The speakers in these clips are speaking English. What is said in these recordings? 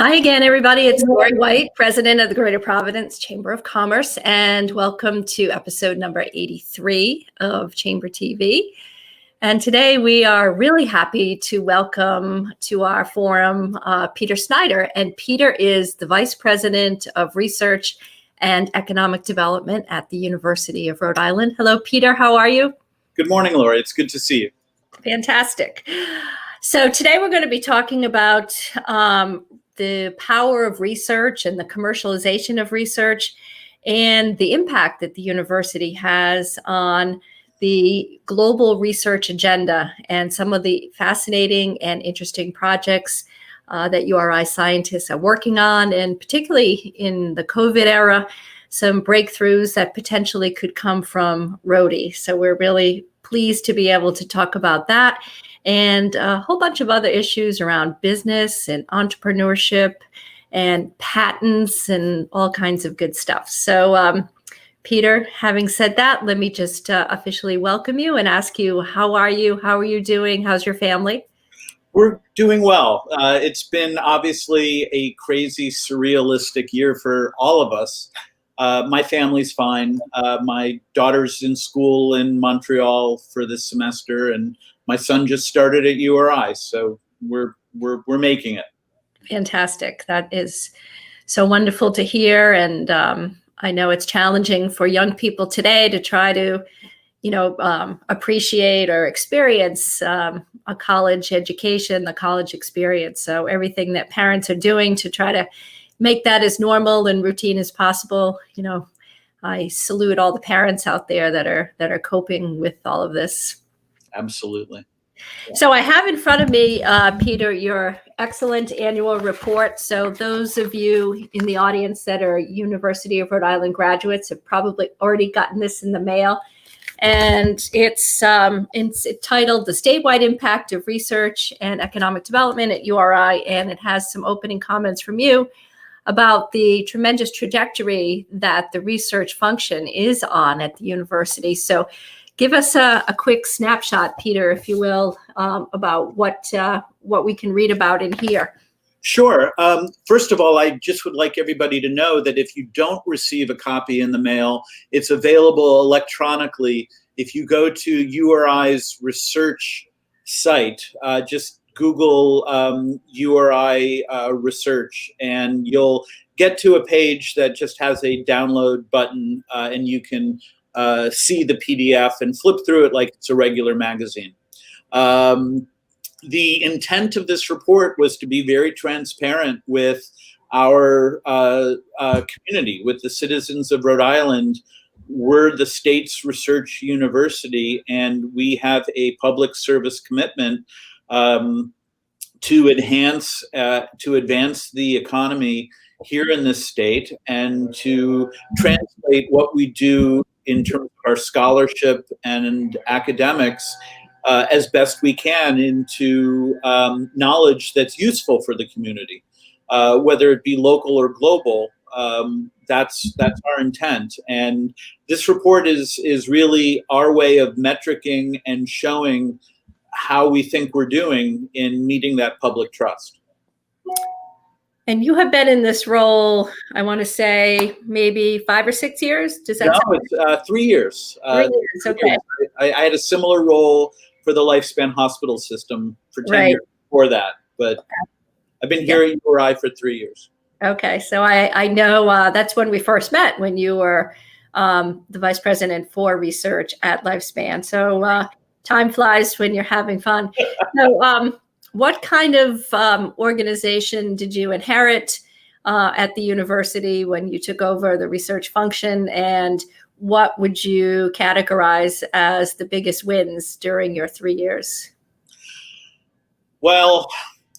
Hi again, everybody. It's Laurie White, president of the Greater Providence Chamber of Commerce, and welcome to episode number 83 of Chamber TV. And today we are really happy to welcome to our forum Peter Snyder. And Peter is the vice president of research and economic development at the University of Rhode Island. Hello, Peter. How are you? Good morning, Laurie. It's good to see you. Fantastic. So today we're going to be talking about the power of research and the commercialization of research and the impact that the university has on the global research agenda and some of the fascinating and interesting projects that URI scientists are working on, and particularly in the COVID era, some breakthroughs that potentially could come from Rhody. So we're really pleased to be able to talk about that and a whole bunch of other issues around business and entrepreneurship and patents and all kinds of good stuff. So, Peter, having said that, let me just officially welcome you and ask you, how are you? How are you doing? How's your family? We're doing well. It's been obviously a crazy, surrealistic year for all of us. My family's fine. My daughter's in school in Montreal for this semester, and my son just started at URI, so we're making it. Fantastic. That is so wonderful to hear, and I know it's challenging for young people today to try to, appreciate or experience a college education, the college experience. So everything that parents are doing to try to make that as normal and routine as possible, I salute all the parents out there that are coping with all of this. Absolutely. So I have in front of me, Peter, your excellent annual report. So those of you in the audience that are University of Rhode Island graduates have probably already gotten this in the mail. And it's titled The Statewide Impact of Research and Economic Development at URI. And it has some opening comments from you about the tremendous trajectory that the research function is on at the university. So give us a quick snapshot, Peter, if you will, about what we can read about in here. Sure. First of all, I just would like everybody to know that if you don't receive a copy in the mail, it's available electronically. If you go to URI's research site, just Google URI Research, and you'll get to a page that just has a download button, and you can see the PDF and flip through it like it's a regular magazine. The intent of this report was to be very transparent with our community, with the citizens of Rhode Island. We're the state's research university, and we have a public service commitment to advance the economy here in this state and to translate what we do in terms of our scholarship and academics as best we can into knowledge that's useful for the community, whether it be local or global. That's our intent. And this report is really our way of metricing and showing how we think we're doing in meeting that public trust. And you have been in this role, I want to say, maybe 5 or 6 years? Does that sound right? It's 3 years. 3 years, okay. I had a similar role for the Lifespan Hospital System for 10 years before that, but I've been here at URI for 3 years. Okay, so I know that's when we first met, when you were the vice president for research at Lifespan. So time flies when you're having fun. So what kind of organization did you inherit at the university when you took over the research function, and what would you categorize as the biggest wins during your 3 years? Well,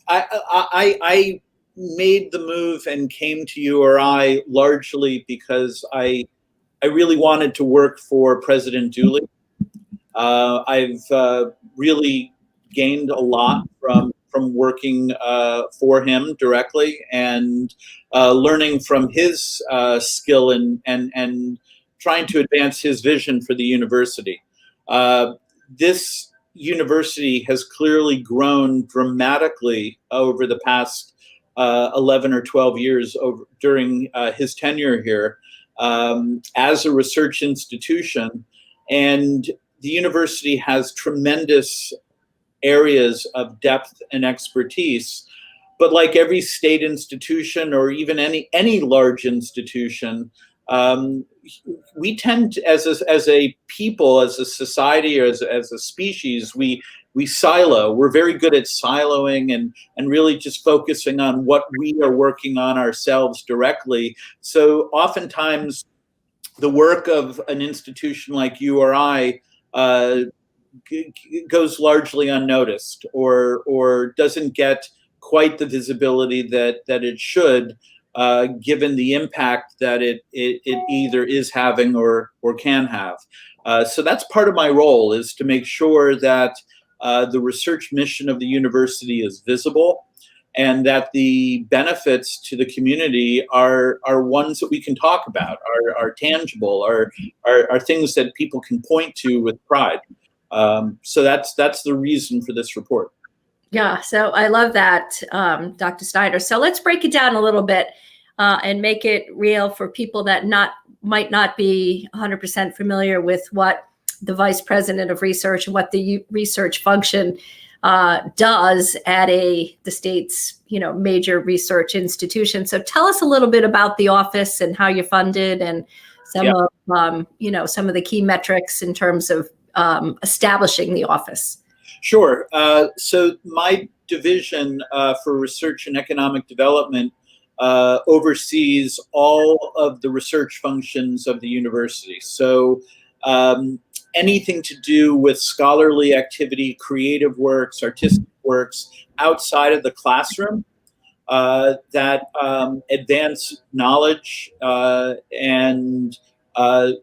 I made the move and came to URI largely because I really wanted to work for President Dooley. I've really gained a lot from working for him directly and learning from his skill and trying to advance his vision for the university. This university has clearly grown dramatically over the past 11 or 12 years during his tenure here as a research institution. And the university has tremendous areas of depth and expertise. But like every state institution or even any large institution, we tend to, as a people, as a society, or as a species, we silo. We're very good at siloing and really just focusing on what we are working on ourselves directly. So oftentimes the work of an institution like URI goes largely unnoticed or doesn't get quite the visibility that it should, given the impact that it either is having or can have. So that's part of my role, is to make sure that the research mission of the university is visible, and that the benefits to the community are ones that we can talk about, are tangible, are things that people can point to with pride. So that's the reason for this report. Yeah, so I love that, Dr. Snyder. So let's break it down a little bit and make it real for people that might not be 100% familiar with what the Vice President of Research and what the research function does at the state's major research institution. So tell us a little bit about the office and how you're funded, and some of some of the key metrics in terms of establishing the office. Sure. So my division for research and economic development oversees all of the research functions of the university. So anything to do with scholarly activity, creative works, artistic works outside of the classroom that advance knowledge and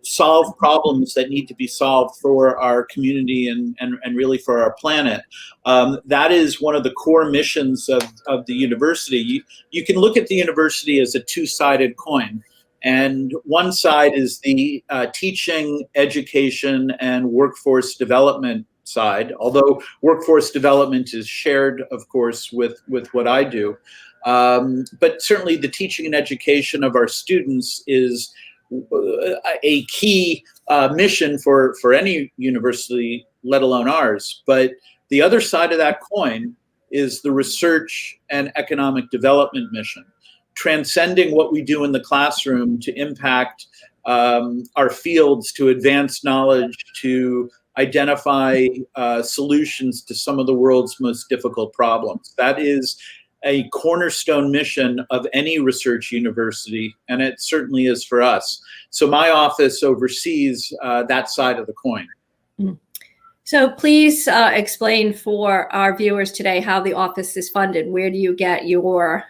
solve problems that need to be solved for our community and really for our planet. That is one of the core missions of the university. You can look at the university as a two-sided coin. And one side is the teaching, education, and workforce development side, although workforce development is shared, of course, with what I do. But certainly the teaching and education of our students is a key mission for any university, let alone ours. But the other side of that coin is the research and economic development mission, transcending what we do in the classroom to impact our fields, to advance knowledge, to identify solutions to some of the world's most difficult problems. That is a cornerstone mission of any research university, and it certainly is for us. So my office oversees that side of the coin. So please explain for our viewers today how the office is funded. Where do you get the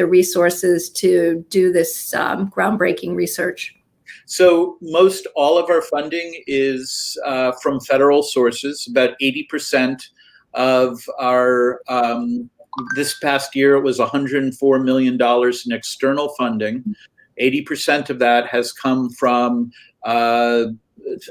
resources to do this groundbreaking research? So most all of our funding is from federal sources. About 80% of our this past year, it was $104 million in external funding. 80% of that has come from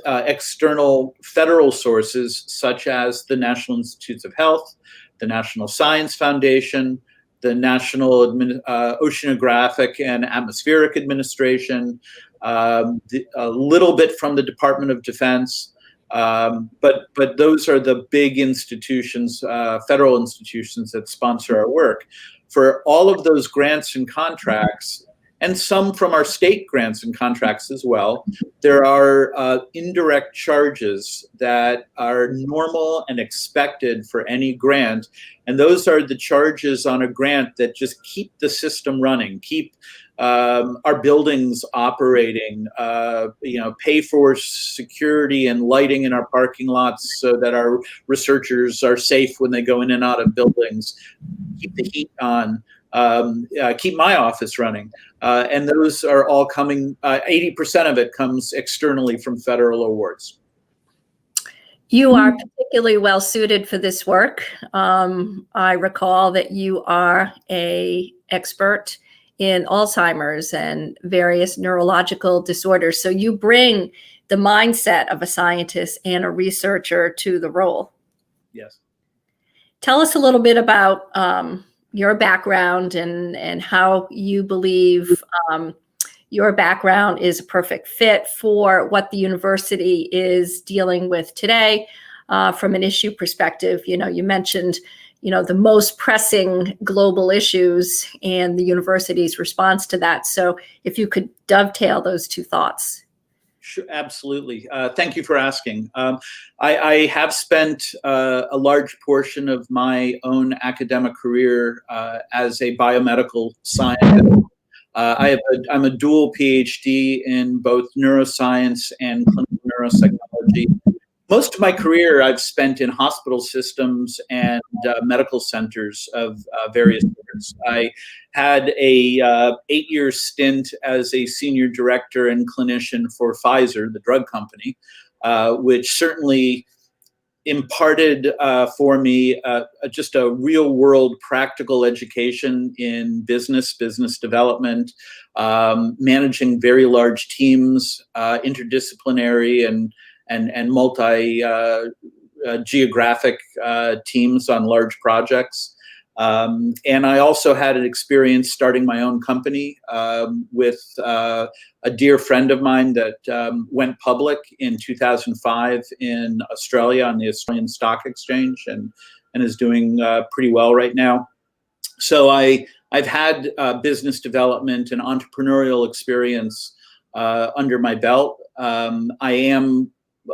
external federal sources, such as the National Institutes of Health, the National Science Foundation, the National Oceanographic and Atmospheric Administration, a little bit from the Department of Defense. But those are the big institutions, federal institutions that sponsor our work. For all of those grants and contracts, and some from our state grants and contracts as well, there are indirect charges that are normal and expected for any grant. And those are the charges on a grant that just keep the system running, keep our buildings operating, pay for security and lighting in our parking lots so that our researchers are safe when they go in and out of buildings, keep the heat on, keep my office running. And those are all coming, 80% of it comes externally from federal awards. You are particularly well suited for this work. I recall that you are an expert in Alzheimer's and various neurological disorders. So you bring the mindset of a scientist and a researcher to the role. Yes. Tell us a little bit about your background and how you believe your background is a perfect fit for what the university is dealing with today from an issue perspective. You mentioned, the most pressing global issues and the university's response to that. So if you could dovetail those two thoughts. Sure, absolutely. Thank you for asking. I have spent a large portion of my own academic career as a biomedical scientist. I'm a dual Ph.D. in both neuroscience and clinical neuropsychology. Most of my career I've spent in hospital systems and medical centers of various sorts. I had a 8-year stint as a senior director and clinician for Pfizer, the drug company, which certainly imparted for me just a real world practical education in business development, managing very large teams, interdisciplinary and multi geographic teams on large projects. And I also had an experience starting my own company with a dear friend of mine that went public in 2005 in Australia on the Australian Stock Exchange and is doing pretty well right now. So I've had business development and entrepreneurial experience under my belt.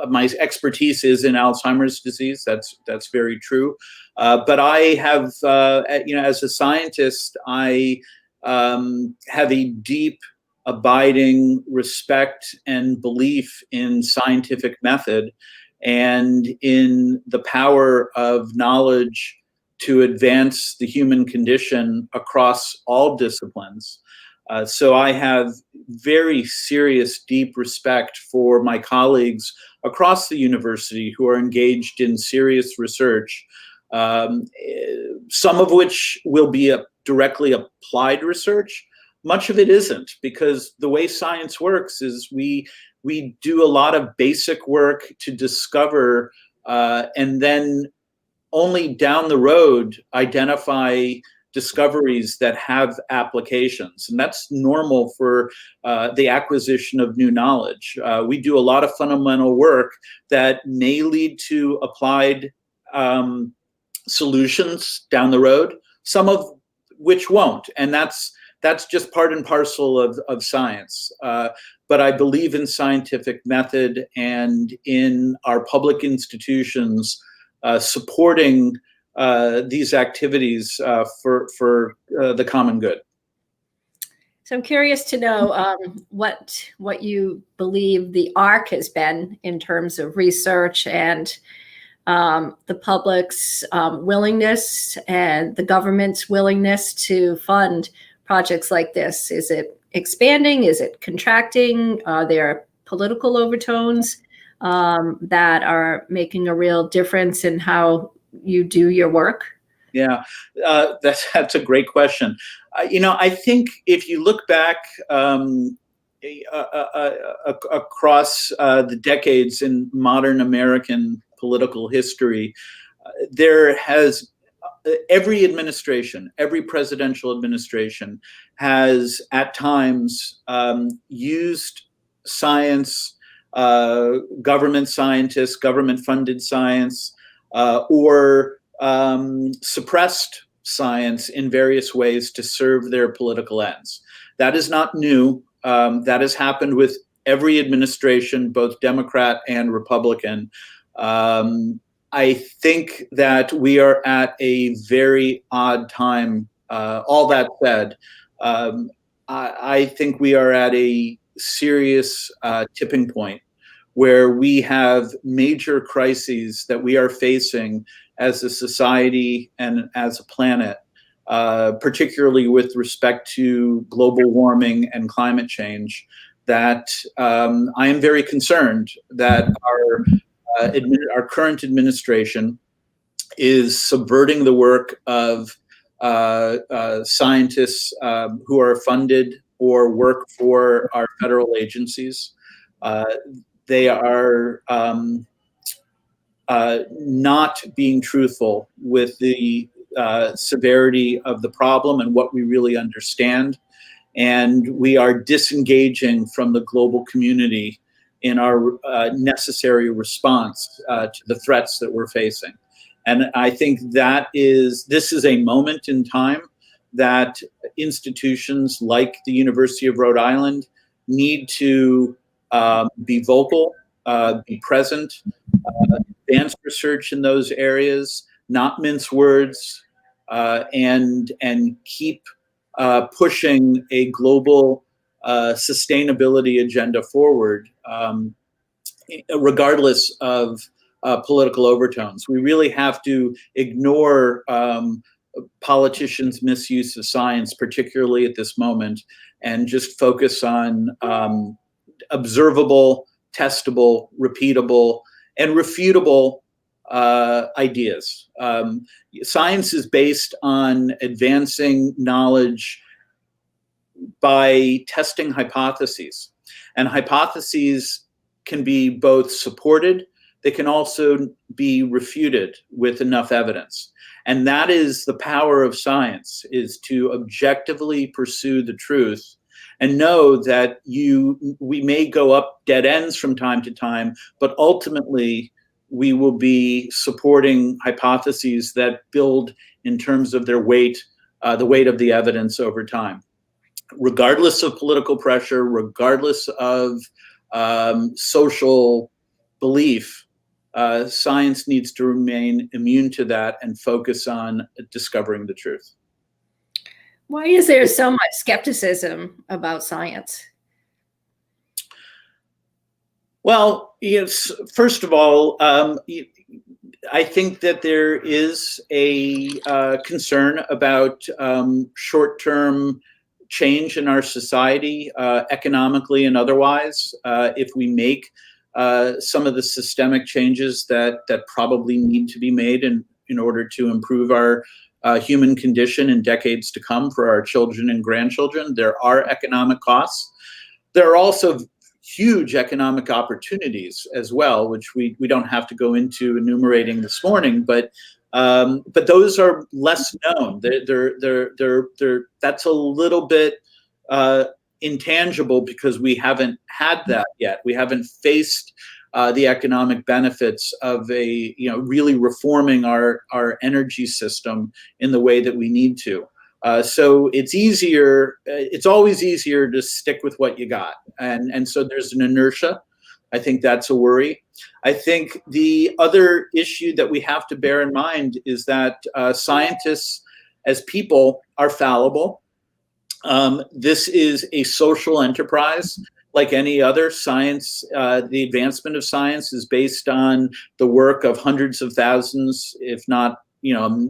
My expertise is in Alzheimer's disease. That's very true. But I have, as a scientist, I have a deep, abiding respect and belief in scientific method and in the power of knowledge to advance the human condition across all disciplines. So I have very serious, deep respect for my colleagues across the university who are engaged in serious research, some of which will be directly applied research. Much of it isn't, because the way science works is we do a lot of basic work to discover and then only down the road identify discoveries that have applications. And that's normal for the acquisition of new knowledge. We do a lot of fundamental work that may lead to applied solutions down the road, some of which won't. And that's just part and parcel of science. But I believe in scientific method and in our public institutions supporting these activities for the common good. So I'm curious to know what you believe the arc has been in terms of research and the public's willingness and the government's willingness to fund projects like this. Is it expanding? Is it contracting? Are there political overtones that are making a real difference in how you do your work? Yeah, that's a great question. I think if you look back across the decades in modern American political history, there has every administration, every presidential administration has at times used science, government scientists, government-funded science, or suppressed science in various ways to serve their political ends. That is not new. That has happened with every administration, both Democrat and Republican. I think that we are at a very odd time. All that said, I think we are at a serious tipping point where we have major crises that we are facing as a society and as a planet, particularly with respect to global warming and climate change, that I am very concerned that our current administration is subverting the work of scientists who are funded or work for our federal agencies. They are not being truthful with the severity of the problem and what we really understand. And we are disengaging from the global community in our necessary response to the threats that we're facing. And I think this is a moment in time that institutions like the University of Rhode Island need to be vocal, be present, advance research in those areas, not mince words, and keep pushing a global sustainability agenda forward, regardless of political overtones. We really have to ignore politicians' misuse of science, particularly at this moment, and just focus on observable, testable, repeatable, and refutable ideas. Science is based on advancing knowledge by testing hypotheses. And hypotheses can be both supported, they can also be refuted with enough evidence. And that is the power of science, is to objectively pursue the truth and know that we may go up dead ends from time to time, but ultimately we will be supporting hypotheses that build in terms of their weight, the weight of the evidence over time. Regardless of political pressure, regardless of social belief, science needs to remain immune to that and focus on discovering the truth. Why is there so much skepticism about science? Well, yes, first of all, I think that there is a concern about short-term change in our society, economically and otherwise, if we make some of the systemic changes that probably need to be made in order to improve our human condition in decades to come for our children and grandchildren. There are economic costs. There are also huge economic opportunities as well, which we don't have to go into enumerating this morning, but those are less known. That's a little bit intangible because we haven't had that yet. We haven't faced the economic benefits of really reforming our energy system in the way that we need to. So it's always easier to stick with what you got. And so there's an inertia. I think that's a worry. I think the other issue that we have to bear in mind is that scientists as people are fallible. This is a social enterprise like any other. Science, the advancement of science is based on the work of hundreds of thousands, if not, a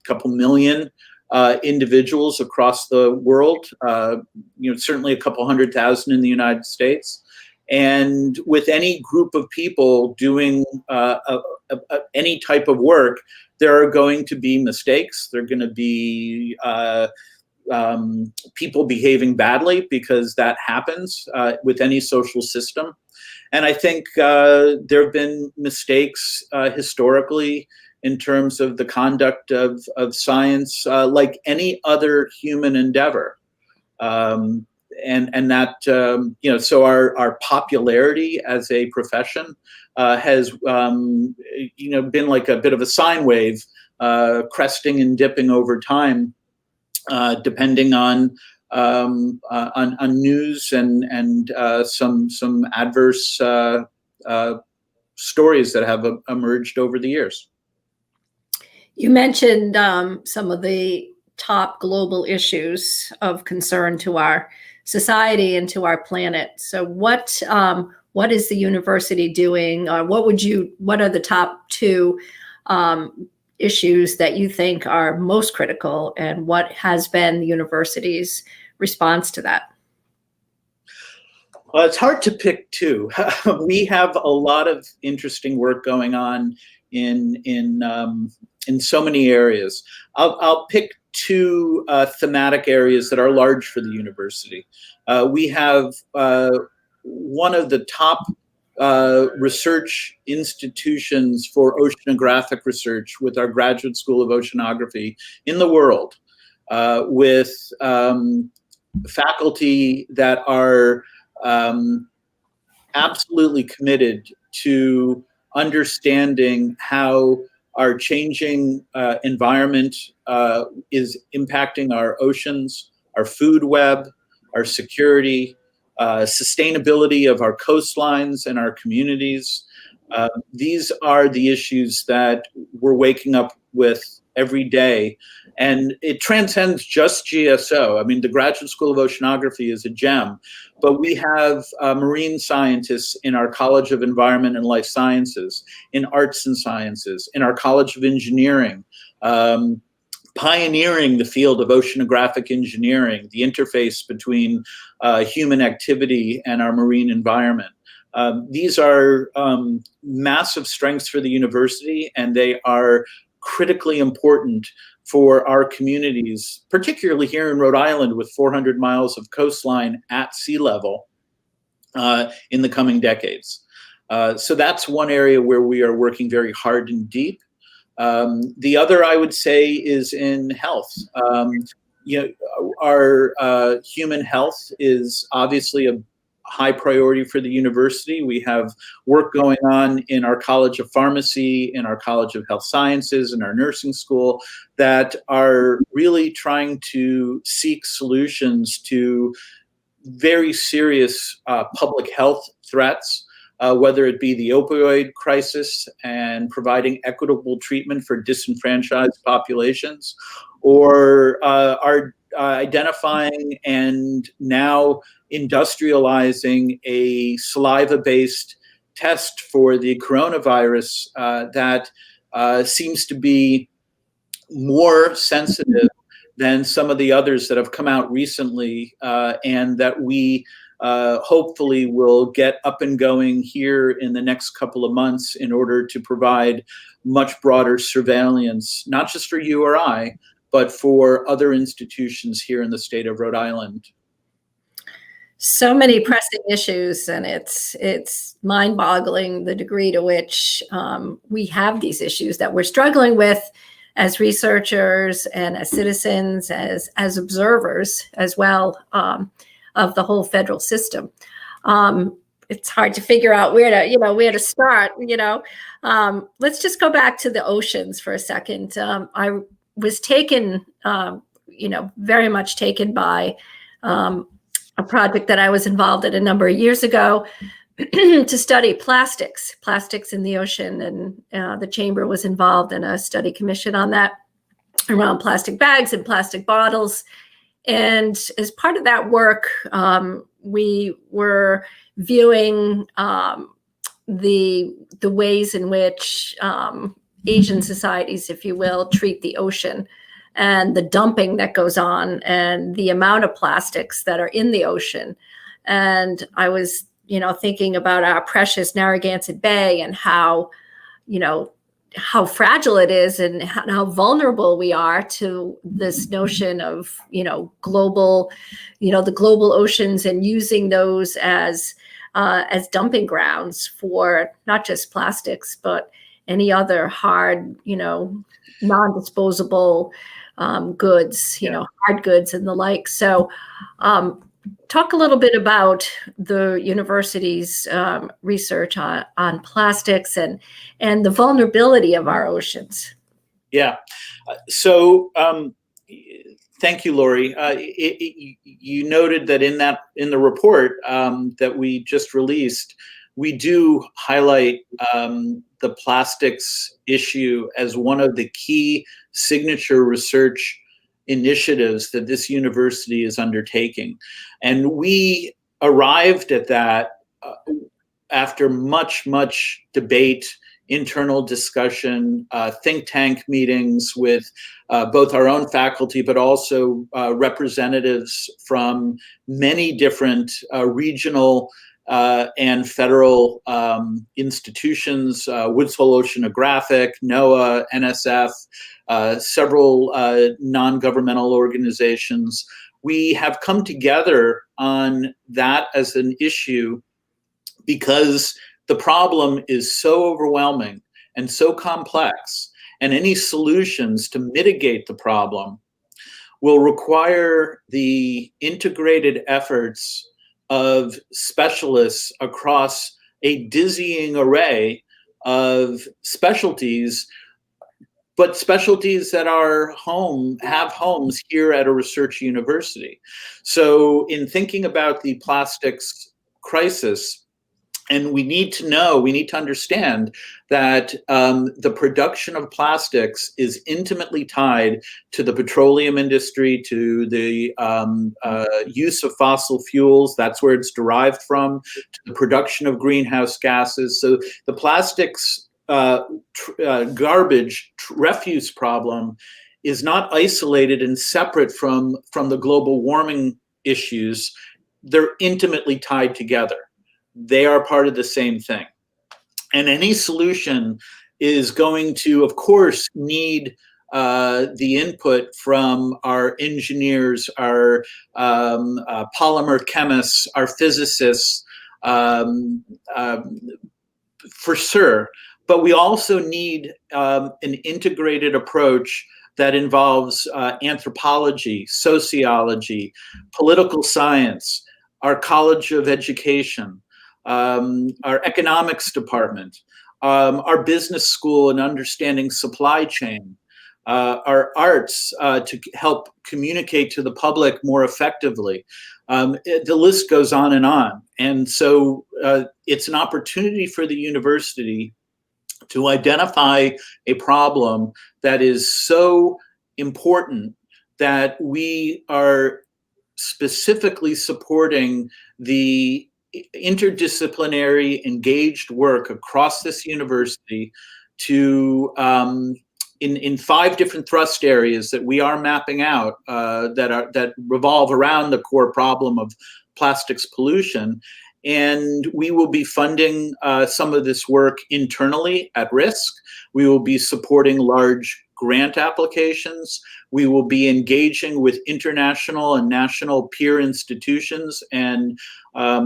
couple million individuals across the world, certainly a couple 100,000 in the United States. And with any group of people doing any type of work, there are going to be mistakes. There are going to be people behaving badly, because that happens with any social system. And I think there have been mistakes historically in terms of the conduct of science, like any other human endeavor. And that, so our popularity as a profession has, been like a bit of a sine wave, cresting and dipping over time, depending on news and some adverse stories that have emerged over the years. You mentioned some of the top global issues of concern to our society and to our planet. So what is the university doing? What are the top two issues that you think are most critical, and what has been the university's response to that? Well, it's hard to pick two. We have a lot of interesting work going on in so many areas. I'll pick two thematic areas that are large for the university. We have one of the top research institutions for oceanographic research with our Graduate School of Oceanography in the world, with faculty that are absolutely committed to understanding how our changing environment is impacting our oceans, our food web, our security, sustainability of our coastlines and our communities. These are the issues that we're waking up with every day. And it transcends just GSO. I mean, the Graduate School of Oceanography is a gem, but we have marine scientists in our College of Environment and Life Sciences, in Arts and Sciences, in our College of Engineering, pioneering the field of oceanographic engineering, the interface between human activity and our marine environment. These are massive strengths for the university, and they are critically important for our communities, particularly here in Rhode Island with 400 miles of coastline at sea level in the coming decades. So that's one area where we are working very hard and deep. The other, I would say, is in health. Our human health is obviously a high priority for the university. We have work going on in our College of Pharmacy, in our College of Health Sciences, in our nursing school that are really trying to seek solutions to very serious public health threats, whether it be the opioid crisis and providing equitable treatment for disenfranchised populations, or are identifying and now industrializing a saliva-based test for the coronavirus that seems to be more sensitive than some of the others that have come out recently, and that we hopefully will get up and going here in the next couple of months in order to provide much broader surveillance, not just for URI, but for other institutions here in the state of Rhode Island. So many pressing issues, and it's mind-boggling the degree to which we have these issues that we're struggling with as researchers and as citizens, as observers as well of the whole federal system. It's hard to figure out where to start. Let's just go back to the oceans for a second. I was taken, very much taken by a project that I was involved in a number of years ago to study plastics in the ocean. And the chamber was involved in a study commission on that around plastic bags and plastic bottles. And as part of that work, we were viewing the ways in which Asian societies, if you will, treat the ocean, and the dumping that goes on and the amount of plastics that are in the ocean. And I was, thinking about our precious Narragansett Bay and how fragile it is and how vulnerable we are to this notion of, global, the global oceans, and using those as dumping grounds for not just plastics, but any other hard, non-disposable goods, hard goods and the like. So talk a little bit about the university's research on plastics and the vulnerability of our oceans. Yeah. So thank you, Laurie. You noted that in the report that we just released, we do highlight the plastics issue as one of the key signature research initiatives that this university is undertaking. And we arrived at that after much debate, internal discussion, think tank meetings with both our own faculty, but also representatives from many different regional and federal institutions, Woods Hole Oceanographic, NOAA, NSF, several non-governmental organizations. We have come together on that as an issue because the problem is so overwhelming and so complex, and any solutions to mitigate the problem will require the integrated efforts of specialists across a dizzying array of specialties, but specialties that have homes here at a research university. So in thinking about the plastics crisis, and we need to understand that the production of plastics is intimately tied to the petroleum industry, to the use of fossil fuels. That's where it's derived from, to the production of greenhouse gases. So the plastics garbage refuse problem is not isolated and separate from the global warming issues. They're intimately tied together. They are part of the same thing. And any solution is going to, of course, need the input from our engineers, our polymer chemists, our physicists, for sure. But we also need an integrated approach that involves anthropology, sociology, political science, our College of Education, our economics department, our business school and understanding supply chain, our arts to help communicate to the public more effectively. The list goes on. And so it's an opportunity for the university to identify a problem that is so important that we are specifically supporting the interdisciplinary engaged work across this university to in 5 different thrust areas that we are mapping out that revolve around the core problem of plastics pollution. And we will be funding some of this work internally at risk. We will be supporting large grant applications. We will be engaging with international and national peer institutions and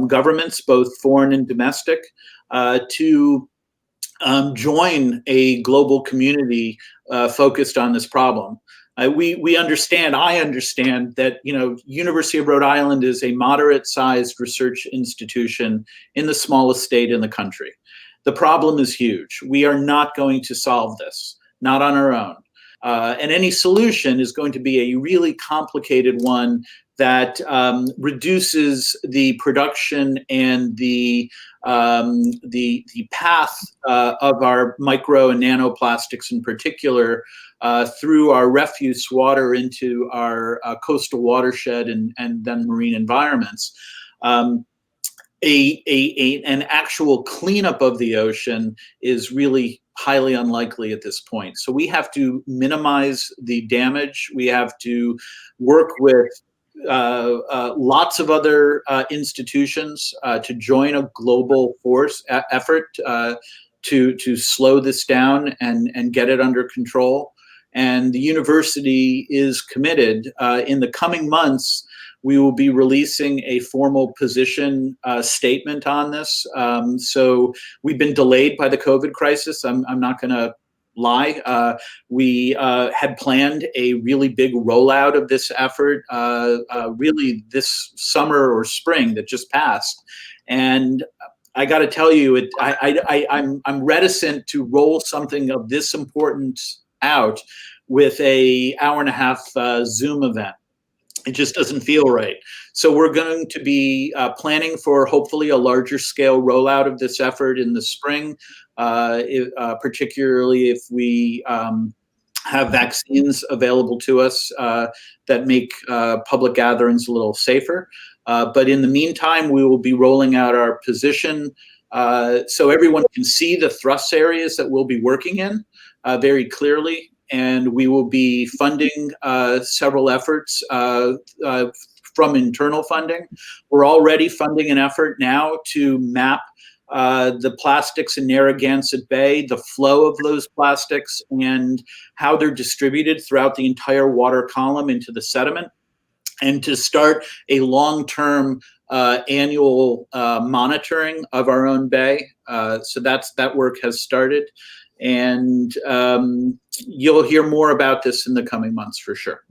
governments, both foreign and domestic, to join a global community focused on this problem. I understand that, University of Rhode Island is a moderate-sized research institution in the smallest state in the country. The problem is huge. We are not going to solve this, not on our own. And any solution is going to be a really complicated one that reduces the production and the path of our micro and nanoplastics in particular through our refuse water into our coastal watershed and then marine environments. An actual cleanup of the ocean is really highly unlikely at this point. So we have to minimize the damage. We have to work with lots of other institutions to join a global effort to slow this down and get it under control. And the university is committed. In the coming months, we will be releasing a formal position statement on this. So we've been delayed by the COVID crisis. I'm not going to lie. We had planned a really big rollout of this effort, really this summer or spring that just passed. And I got to tell you, I'm reticent to roll something of this importance out with a hour-and-a-half Zoom event. It just doesn't feel right. So we're going to be planning for hopefully a larger scale rollout of this effort in the spring, particularly if we have vaccines available to us that make public gatherings a little safer. But in the meantime, we will be rolling out our position so everyone can see the thrust areas that we'll be working in very clearly. And we will be funding several efforts from internal funding. We're already funding an effort now to map the plastics in Narragansett Bay, the flow of those plastics, and how they're distributed throughout the entire water column into the sediment. and to start a long-term annual monitoring of our own bay. So that work has started, and you'll hear more about this in the coming months for sure.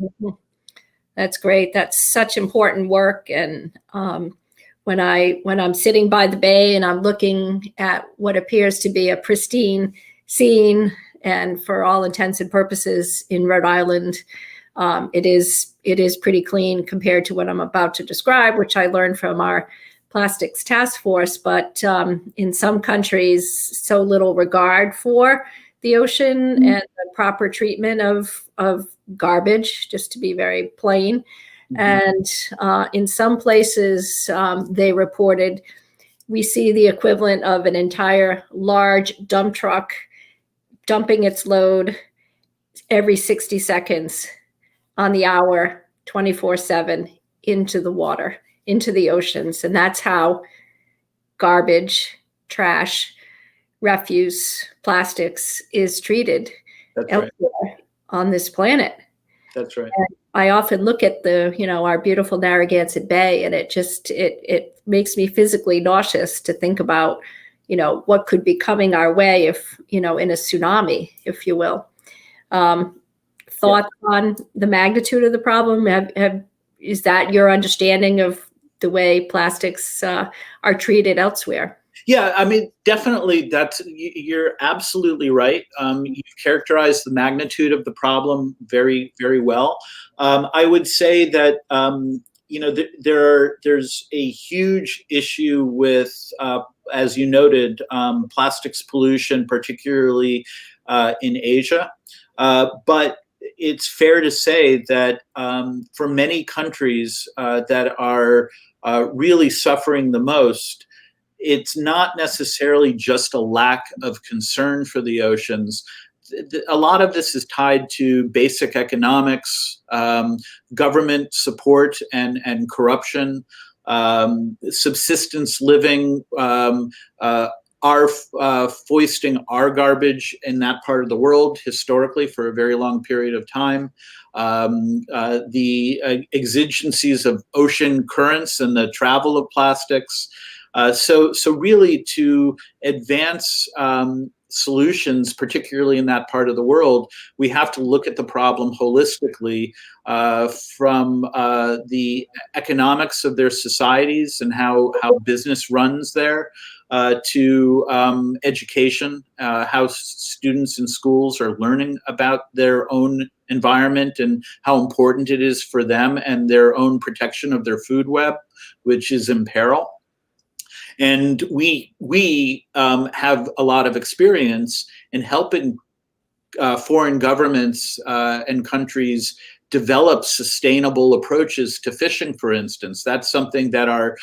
That's great. That's such important work. And when I'm sitting by the bay and I'm looking at what appears to be a pristine scene, and for all intents and purposes in Rhode Island, it is pretty clean compared to what I'm about to describe, which I learned from our plastics task force. But in some countries, so little regard for the ocean and the proper treatment of garbage, just to be very plain. And in some places, they reported, we see the equivalent of an entire large dump truck dumping its load every 60 seconds on the hour, 24/7, into the water, into the oceans. And that's how garbage, trash, refuse, plastics is treated elsewhere on this planet. That's right. And I often look at our beautiful Narragansett Bay, and it makes me physically nauseous to think about, what could be coming our way if, in a tsunami, if you will. Thoughts on the magnitude of the problem? Is that your understanding of the way plastics are treated elsewhere? Yeah, I mean, definitely you're absolutely right. You've characterized the magnitude of the problem very, very well. I would say that, there's a huge issue with, as you noted, plastics pollution, particularly in Asia. But it's fair to say that for many countries that are really suffering the most, it's not necessarily just a lack of concern for the oceans. A lot of this is tied to basic economics, government support and corruption, subsistence living, are foisting our garbage in that part of the world historically for a very long period of time. The exigencies of ocean currents and the travel of plastics. So really to advance solutions, particularly in that part of the world, we have to look at the problem holistically from the economics of their societies and how business runs there, to education, how students in schools are learning about their own environment and how important it is for them and their own protection of their food web, which is in peril. And we have a lot of experience in helping foreign governments and countries develop sustainable approaches to fishing, for instance. That's something that our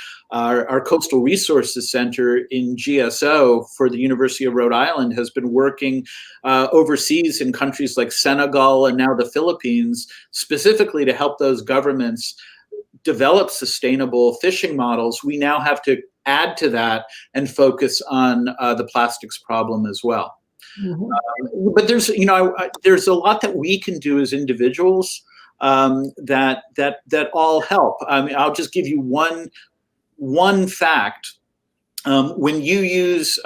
Coastal Resources Center in GSO for the University of Rhode Island has been working overseas in countries like Senegal and now the Philippines, specifically to help those governments develop sustainable fishing models. We now have to add to that and focus on the plastics problem as well. Mm-hmm. But there's a lot that we can do as individuals that all help. I mean, I'll just give you one fact. When you use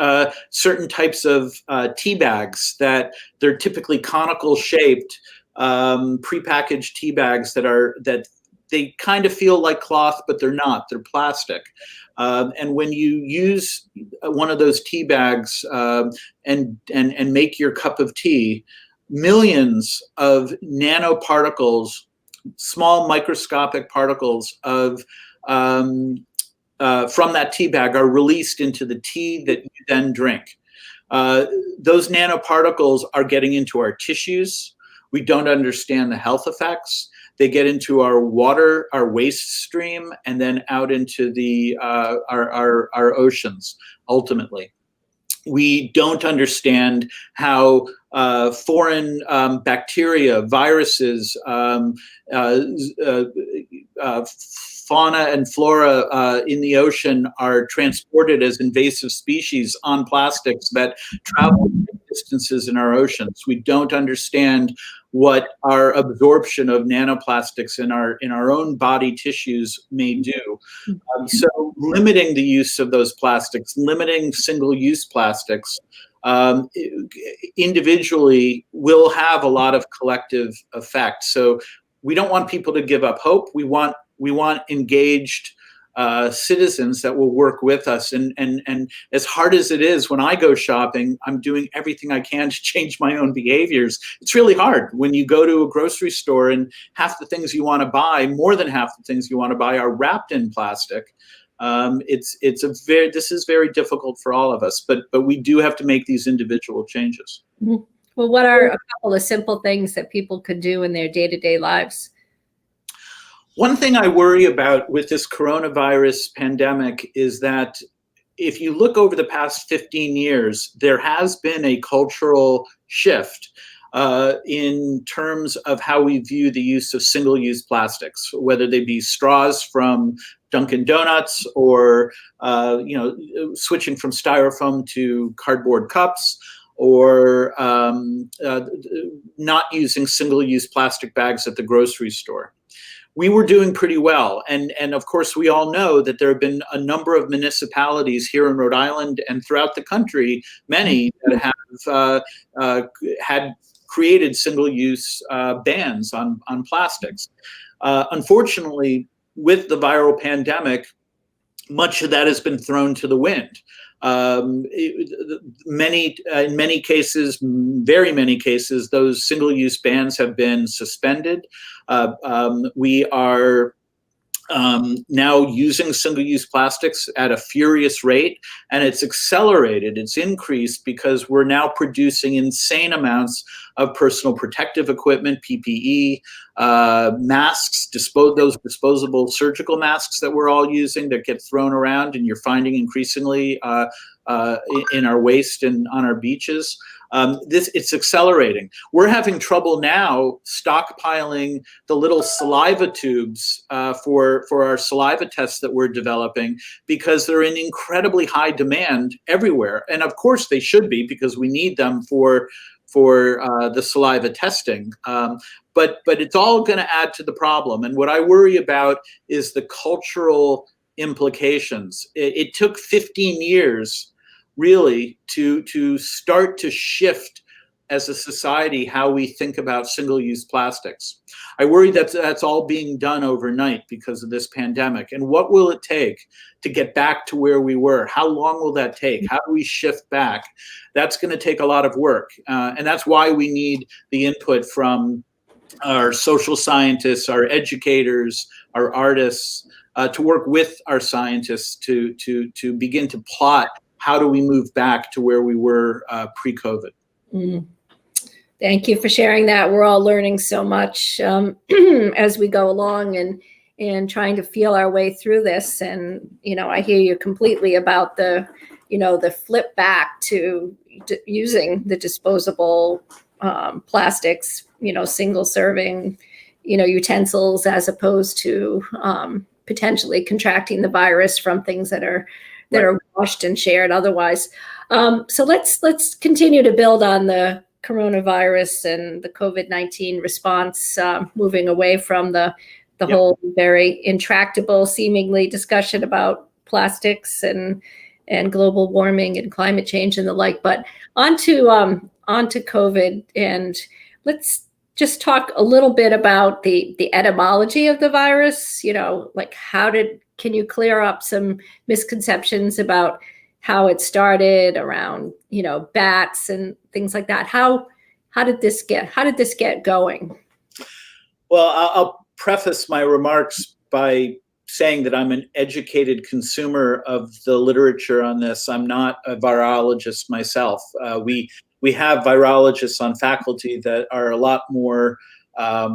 certain types of tea bags that they're typically conical shaped, prepackaged tea bags that they kind of feel like cloth, but they're not. They're plastic. And when you use one of those tea bags and make your cup of tea, millions of nanoparticles, small microscopic particles of from that tea bag are released into the tea that you then drink. Those nanoparticles are getting into our tissues. We don't understand the health effects. They get into our water, our waste stream, and then out into the our oceans, ultimately. We don't understand how foreign bacteria, viruses, fauna and flora in the ocean are transported as invasive species on plastics that travel distances in our oceans. We don't understand what our absorption of nanoplastics in our own body tissues may do. So limiting the use of those plastics, limiting single-use plastics, individually will have a lot of collective effect. So we don't want people to give up hope. We want engaged citizens that will work with us. And as hard as it is, when I go shopping, I'm doing everything I can to change my own behaviors. It's really hard when you go to a grocery store and half the things you want to buy, more than half the things you want to buy, are wrapped in plastic. This is very difficult for all of us, but we do have to make these individual changes. Mm-hmm. Well, what are a couple of simple things that people could do in their day-to-day lives? One thing I worry about with this coronavirus pandemic is that if you look over the past 15 years, there has been a cultural shift in terms of how we view the use of single-use plastics, whether they be straws from Dunkin' Donuts or switching from styrofoam to cardboard cups, or not using single-use plastic bags at the grocery store. We were doing pretty well. And of course, we all know that there have been a number of municipalities here in Rhode Island and throughout the country, many that have had created single-use bans on plastics. Unfortunately, with the viral pandemic, much of that has been thrown to the wind. In many cases, very many cases, those single-use bans have been suspended. We are now using single-use plastics at a furious rate, and it's accelerated, it's increased because we're now producing insane amounts of personal protective equipment, PPE, masks, those disposable surgical masks that we're all using that get thrown around and you're finding increasingly in our waste and on our beaches. It's accelerating. We're having trouble now stockpiling the little saliva tubes for our saliva tests that we're developing because they're in incredibly high demand everywhere. And of course they should be, because we need them for the saliva testing. But it's all going to add to the problem. And what I worry about is the cultural implications. It took 15 years really to start to shift as a society how we think about single-use plastics. I worry that that's all being done overnight because of this pandemic. And what will it take to get back to where we were? How long will that take? How do we shift back? That's going to take a lot of work. And that's why we need the input from our social scientists, our educators, our artists, to work with our scientists to begin to plot how do we move back to where we were pre-COVID. Mm. Thank you for sharing that. We're all learning so much as we go along and trying to feel our way through this. And, I hear you completely about the flip back to using the disposable plastics, single serving, utensils, as opposed to potentially contracting the virus from things that are washed and shared otherwise. So let's continue to build on the coronavirus and the COVID-19 response, moving away from the whole very intractable, seemingly, discussion about plastics and global warming and climate change and the like. But onto COVID, and let's just talk a little bit about the etymology of the virus. Can you clear up some misconceptions about how it started around, bats and things like that? How did this get going? Well, I'll preface my remarks by saying that I'm an educated consumer of the literature on this. I'm not a virologist myself. We have virologists on faculty that are a lot more have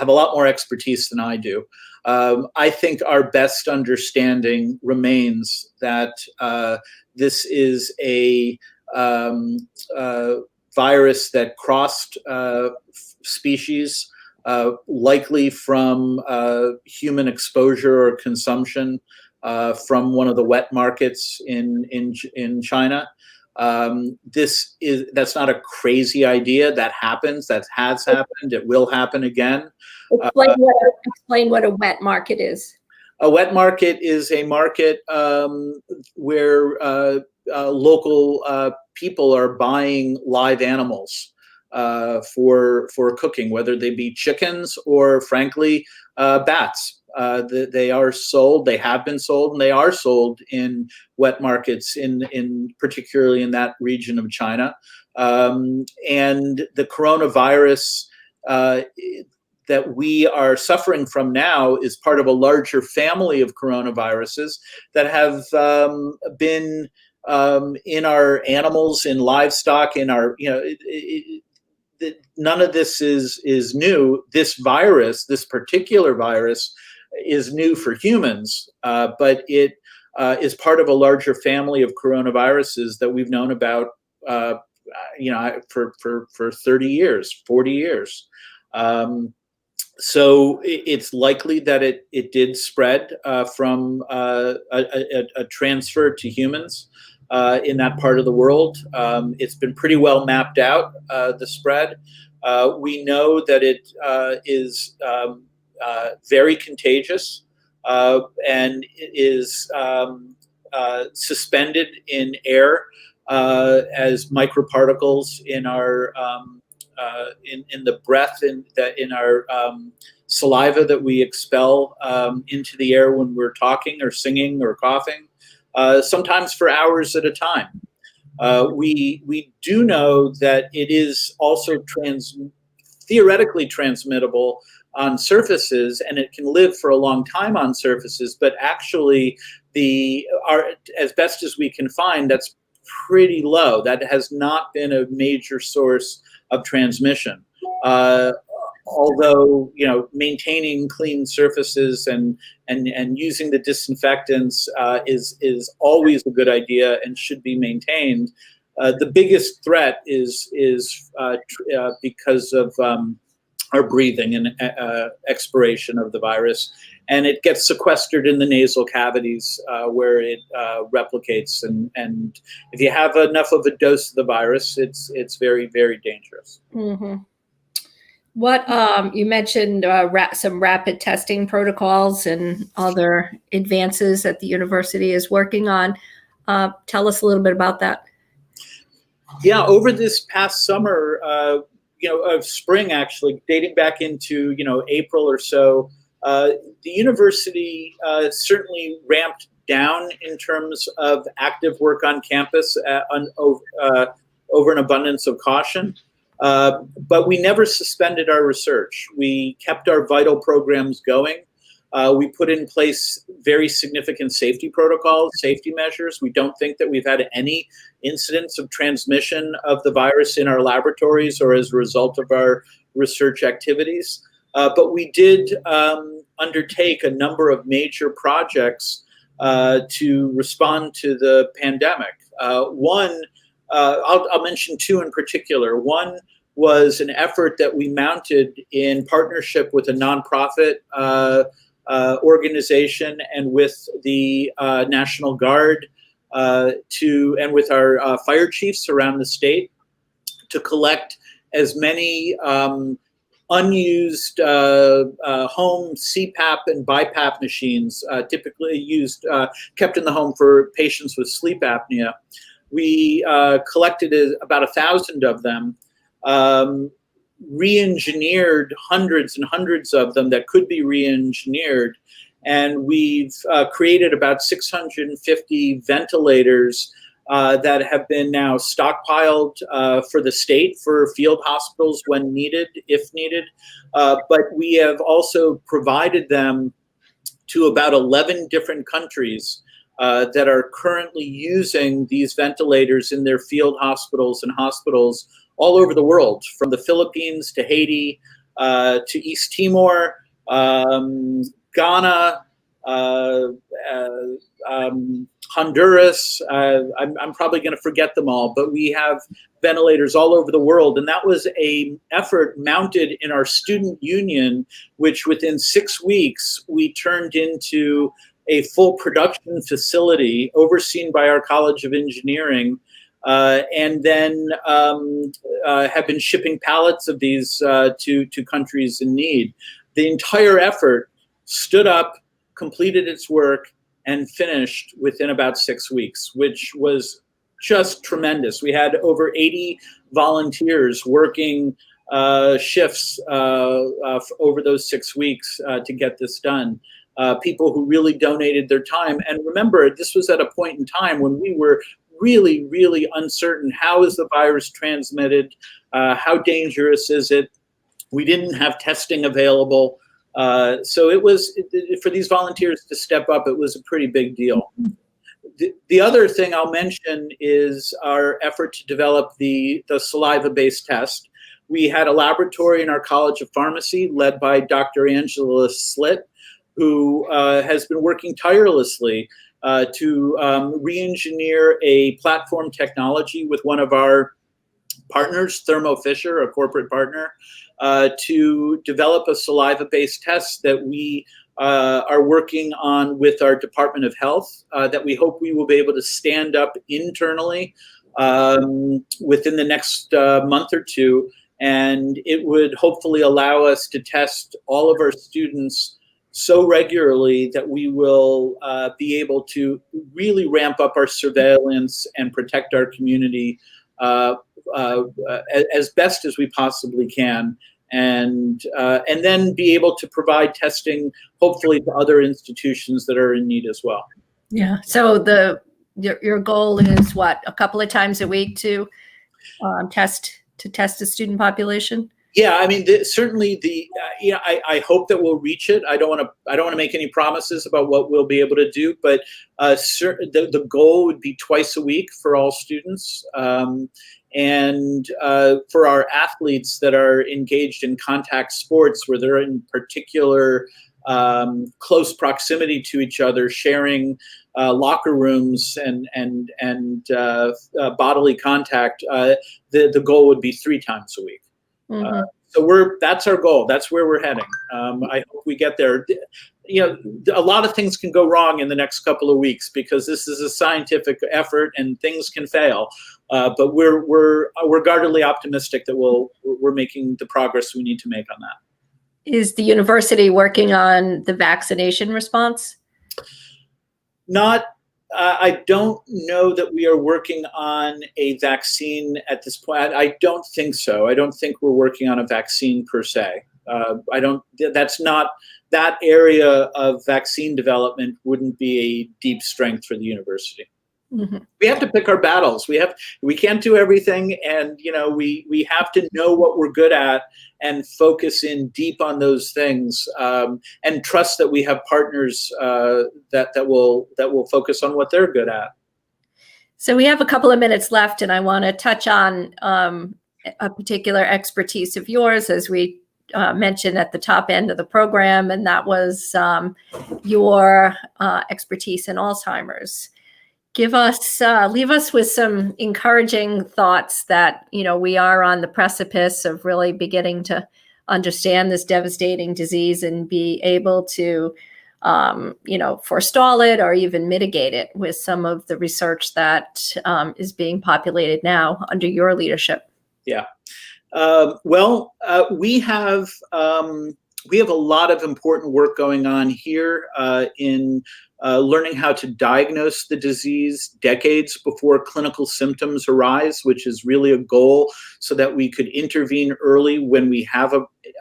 a lot more expertise than I do. I think our best understanding remains that this is a virus that crossed species likely from human exposure or consumption from one of the wet markets in China. That's not a crazy idea. That happens. That has happened. It will happen again. Explain what a wet market is. A wet market is a market where local people are buying live animals for cooking, whether they be chickens or, frankly, bats. They are sold. They have been sold, and they are sold in wet markets, particularly in that region of China. And the coronavirus that we are suffering from now is part of a larger family of coronaviruses that have been in our animals, in livestock, in our, none of this is new. This virus, this particular virus, is new for humans, but it is part of a larger family of coronaviruses that we've known about, for 30 years, 40 years. So it's likely that it did spread from a transfer to humans in that part of the world. It's been pretty well mapped out, the spread. We know that it is very contagious and is suspended in air as microparticles in our in the breath, in our saliva that we expel into the air when we're talking or singing or coughing, sometimes for hours at a time. We do know that it is also theoretically transmittable on surfaces, and it can live for a long time on surfaces, but actually as best as we can find, that's pretty low. That has not been a major source of transmission. Although, maintaining clean surfaces and using the disinfectants is always a good idea and should be maintained. The biggest threat is because of our breathing and expiration of the virus, and it gets sequestered in the nasal cavities where it replicates. And if you have enough of a dose of the virus, it's very, very dangerous. Mm-hmm. What you mentioned some rapid testing protocols and other advances that the university is working on. Tell us a little bit about that. Yeah, over this past summer, of spring, actually, dating back into, April or so, the university certainly ramped down in terms of active work on campus over an abundance of caution. But we never suspended our research. We kept our vital programs going. We put in place very significant safety protocols, safety measures. We don't think that we've had any incidents of transmission of the virus in our laboratories or as a result of our research activities. But we did undertake a number of major projects to respond to the pandemic. One, I'll mention two in particular. One was an effort that we mounted in partnership with a nonprofit organization and with the National Guard and with our fire chiefs around the state to collect as many unused home CPAP and BiPAP machines, typically kept in the home for patients with sleep apnea. We collected about 1,000 of them, re-engineered hundreds and hundreds of them that could be re-engineered, and we've created about 650 ventilators that have been now stockpiled for the state for field hospitals when needed, if needed. But we have also provided them to about 11 different countries that are currently using these ventilators in their field hospitals and hospitals all over the world, from the Philippines to Haiti to East Timor, Ghana, Honduras. I'm probably going to forget them all, but we have ventilators all over the world. And that was an effort mounted in our student union, which within 6 weeks, we turned into a full production facility overseen by our College of Engineering, and then have been shipping pallets of these to countries in need. The entire effort stood up, completed its work, and finished within about 6 weeks, which was just tremendous. We had over 80 volunteers working shifts over those 6 weeks to get this done. People who really donated their time. And remember, this was at a point in time when we were really, really uncertain. How is the virus transmitted? How dangerous is it? We didn't have testing available. So it was, for these volunteers to step up, it was a pretty big deal. The other thing I'll mention is our effort to develop the saliva-based test. We had a laboratory in our College of Pharmacy led by Dr. Angela Slitt, who has been working tirelessly to re-engineer a platform technology with one of our partners, Thermo Fisher, a corporate partner, to develop a saliva-based test that we are working on with our Department of Health, that we hope we will be able to stand up internally within the next month or two. And it would hopefully allow us to test all of our students so regularly that we will be able to really ramp up our surveillance and protect our community as best as we possibly can, and then be able to provide testing, hopefully, to other institutions that are in need as well. Yeah. So your goal is what, a couple of times a week to test the student population? Yeah, I mean, certainly I hope that we'll reach it. I don't want to make any promises about what we'll be able to do, but the goal would be twice a week for all students, and for our athletes that are engaged in contact sports, where they're in particular close proximity to each other, sharing locker rooms and bodily contact. The goal would be 3 times a week. Mm-hmm. So that's our goal. That's where we're heading. I hope we get there. A lot of things can go wrong in the next couple of weeks because this is a scientific effort and things can fail. But we're guardedly optimistic that we're making the progress we need to make on that. Is the university working on the vaccination response? I don't know that we are working on a vaccine at this point. I don't think so. I don't think we're working on a vaccine per se. That's not, that area of vaccine development wouldn't be a deep strength for the university. Mm-hmm. We have to pick our battles. We can't do everything, and we have to know what we're good at and focus in deep on those things, and trust that we have partners that will focus on what they're good at. So we have a couple of minutes left, and I want to touch on a particular expertise of yours, as we mentioned at the top end of the program, and that was your expertise in Alzheimer's. Leave us with some encouraging thoughts that, we are on the precipice of really beginning to understand this devastating disease and be able to, forestall it or even mitigate it with some of the research that is being populated now under your leadership. Yeah. We have a lot of important work going on here in learning how to diagnose the disease decades before clinical symptoms arise, which is really a goal so that we could intervene early when we have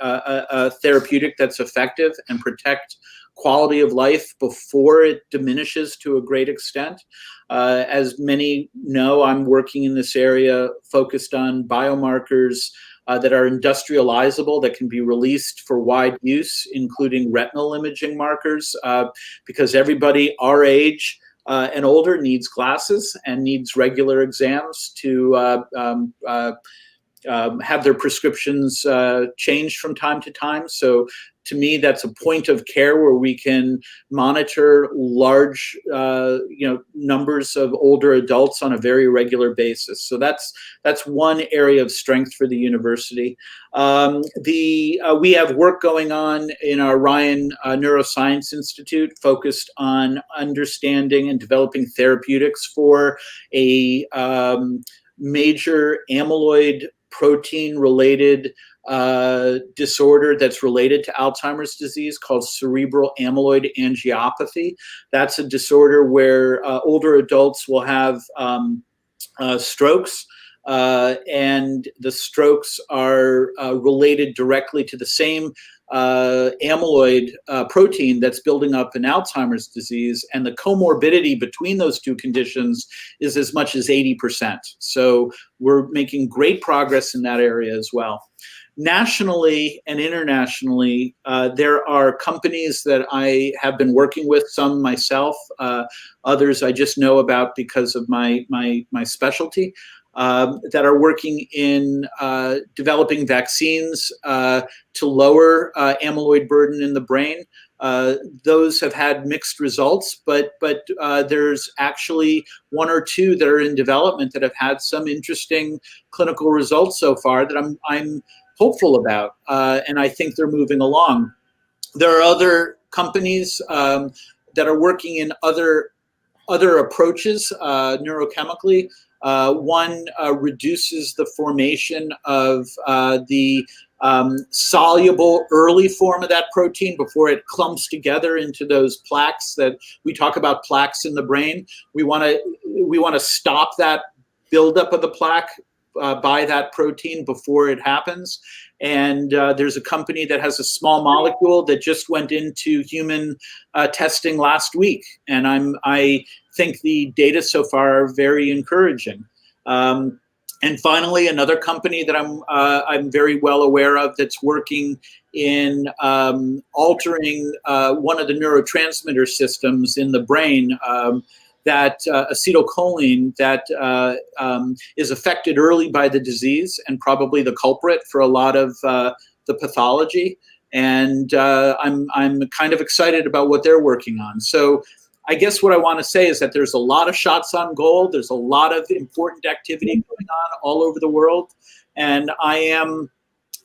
a therapeutic that's effective and protect quality of life before it diminishes to a great extent. As many know, I'm working in this area focused on biomarkers that are industrializable, that can be released for wide use, including retinal imaging markers, because everybody our age and older needs glasses and needs regular exams to have their prescriptions changed from time to time. So to me, that's a point of care where we can monitor large, numbers of older adults on a very regular basis. So that's one area of strength for the university. We have work going on in our Ryan Neuroscience Institute focused on understanding and developing therapeutics for a major amyloid protein related disorder that's related to Alzheimer's disease called cerebral amyloid angiopathy. That's a disorder where older adults will have strokes, and the strokes are related directly to the same amyloid protein that's building up in Alzheimer's disease, and the comorbidity between those two conditions is as much as 80%. So we're making great progress in that area as well. Nationally and internationally, there are companies that I have been working with, some myself, others I just know about because of my specialty, that are working in developing vaccines to lower amyloid burden in the brain. Those have had mixed results, but there's actually one or two that are in development that have had some interesting clinical results so far that I'm hopeful about, and I think they're moving along. There are other companies that are working in other approaches neurochemically. One reduces the formation of the soluble early form of that protein before it clumps together into those plaques that we talk about, plaques in the brain. We want to stop that buildup of the plaque by that protein before it happens. And there's a company that has a small molecule that just went into human testing last week, and I think the data so far are very encouraging. And finally, another company that I'm very well aware of that's working in altering one of the neurotransmitter systems in the brain, that acetylcholine that is affected early by the disease and probably the culprit for a lot of the pathology. And I'm kind of excited about what they're working on. So I guess what I want to say is that there's a lot of shots on goal. There's a lot of important activity going on all over the world. And I am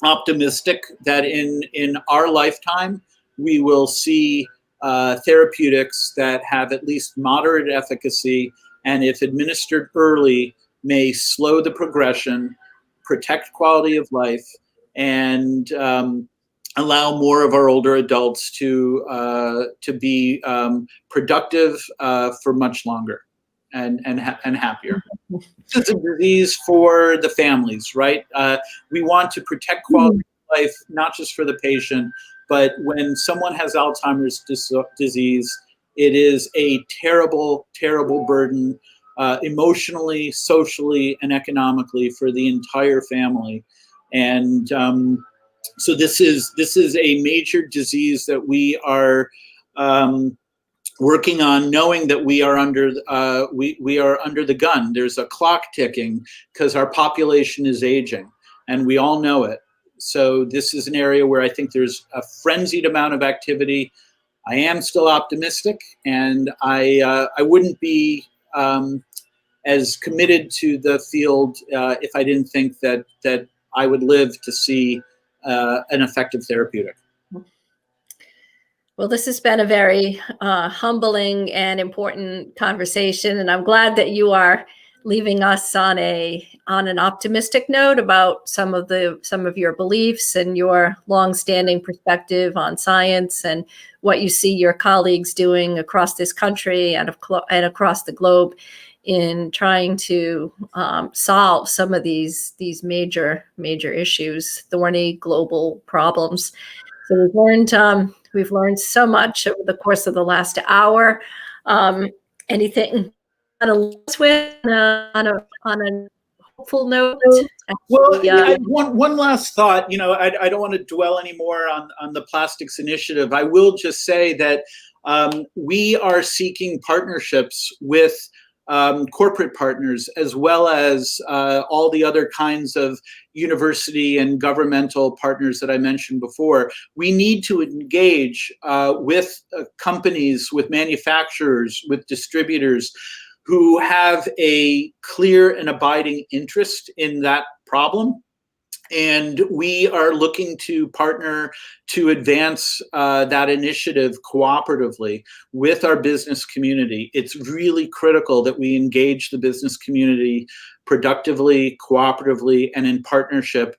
optimistic that in our lifetime, we will see therapeutics that have at least moderate efficacy, and if administered early, may slow the progression, protect quality of life, and allow more of our older adults to be productive for much longer and happier. This is a disease for the families, right? We want to protect quality of life, not just for the patient, but when someone has Alzheimer's disease, it is a terrible, terrible burden emotionally, socially, and economically for the entire family. And so this is a major disease that we are working on, knowing that we are under the gun. There's a clock ticking because our population is aging, and we all know it. So this is an area where I think there's a frenzied amount of activity. I am still optimistic, and I wouldn't be as committed to the field if I didn't think that I would live to see an effective therapeutic. Well, this has been a very humbling and important conversation, and I'm glad that you are leaving us on an optimistic note about some of your beliefs and your longstanding perspective on science and what you see your colleagues doing across this country and across the globe in trying to solve some of these major issues, thorny global problems. So we've learned so much over the course of the last hour. Anything on a hopeful note? Well, one last thought. I don't want to dwell anymore on the plastics initiative. I will just say that we are seeking partnerships with corporate partners, as well as all the other kinds of university and governmental partners that I mentioned before. We need to engage with companies, with manufacturers, with distributors who have a clear and abiding interest in that problem. And we are looking to partner to advance that initiative cooperatively with our business community. It's really critical that we engage the business community productively, cooperatively, and in partnership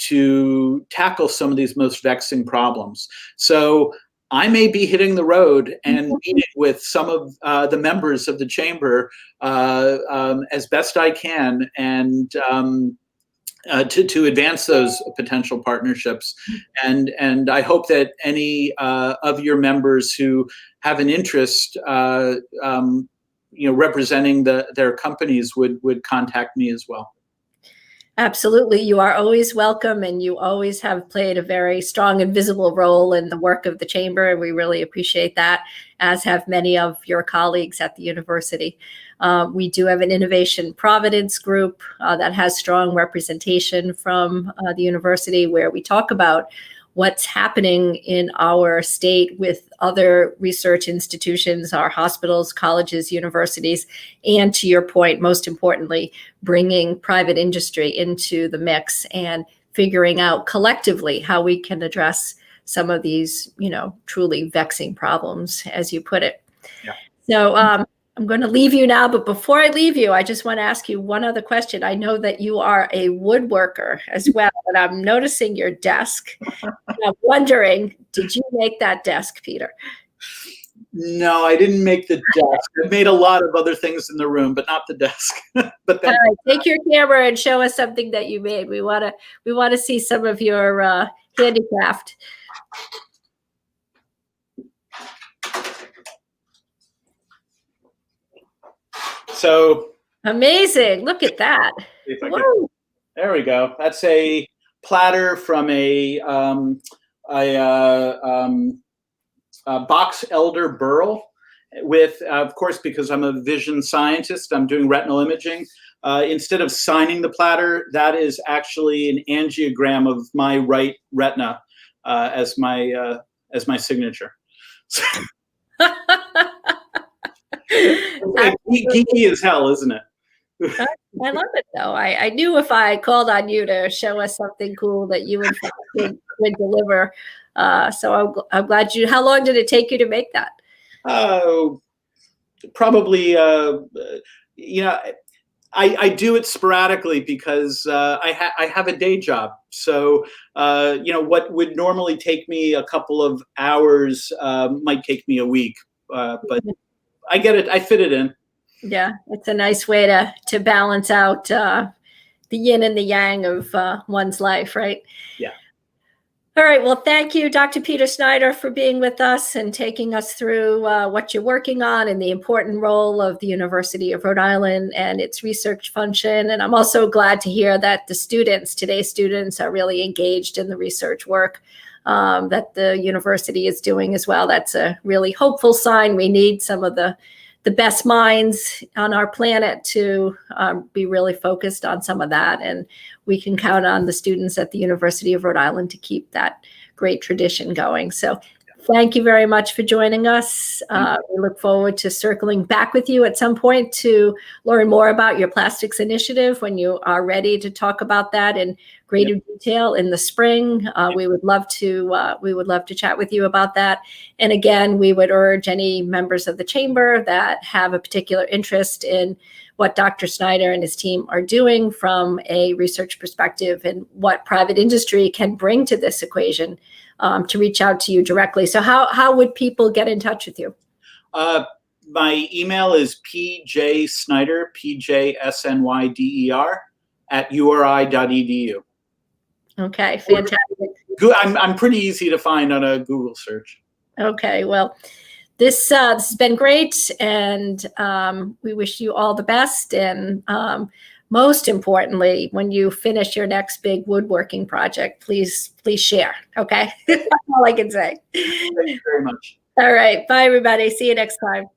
to tackle some of these most vexing problems. So I may be hitting the road and meeting with some of the members of the chamber as best I can, and to advance those potential partnerships. And I hope that any of your members who have an interest, representing their companies would contact me as well. Absolutely. You are always welcome, and you always have played a very strong and visible role in the work of the chamber. And we really appreciate that, as have many of your colleagues at the university. We do have an Innovation Providence group that has strong representation from the university, where we talk about what's happening in our state with other research institutions, our hospitals, colleges, universities, and, to your point, most importantly, bringing private industry into the mix and figuring out collectively how we can address some of these, truly vexing problems, as you put it. Yeah. So I'm going to leave you now, but before I leave you, I just want to ask you one other question. I know that you are a woodworker as well, and I'm noticing your desk. I'm wondering, did you make that desk, Peter? No, I didn't make the desk. I made a lot of other things in the room, but not the desk. But all right, take your camera and show us something that you made. We want to see some of your handicraft. So amazing! Look at that. There we go. That's a platter from a box elder burl. With, of course, because I'm a vision scientist, I'm doing retinal imaging. Instead of signing the platter, that is actually an angiogram of my right retina as my signature. Geeky as hell, isn't it? I love it, though. I knew if I called on you to show us something cool that you would deliver. So I'm glad you. How long did it take you to make that? Probably. I do it sporadically because I have a day job. So what would normally take me a couple of hours might take me a week. But I get it. I fit it in. Yeah, it's a nice way to balance out the yin and the yang of one's life, right? Yeah. All right. Well, thank you, Dr. Peter Snyder, for being with us and taking us through what you're working on and the important role of the University of Rhode Island and its research function. And I'm also glad to hear that today's students are really engaged in the research work that the university is doing as well. That's a really hopeful sign. We need some of the best minds on our planet to be really focused on some of that. And we can count on the students at the University of Rhode Island to keep that great tradition going. So thank you very much for joining us. We look forward to circling back with you at some point to learn more about your plastics initiative when you are ready to talk about that in greater detail in the spring. We would love to chat with you about that. And again, we would urge any members of the chamber that have a particular interest in what Dr. Snyder and his team are doing from a research perspective and what private industry can bring to this equation, to reach out to you directly. So how would people get in touch with you? My email is pjsnyder, PJSNYDER, @uri.edu. Okay, fantastic. I'm pretty easy to find on a Google search. Okay, well, this has been great, and we wish you all the best. And most importantly, when you finish your next big woodworking project, please share. Okay, that's all I can say. Thank you very much. All right, bye everybody. See you next time.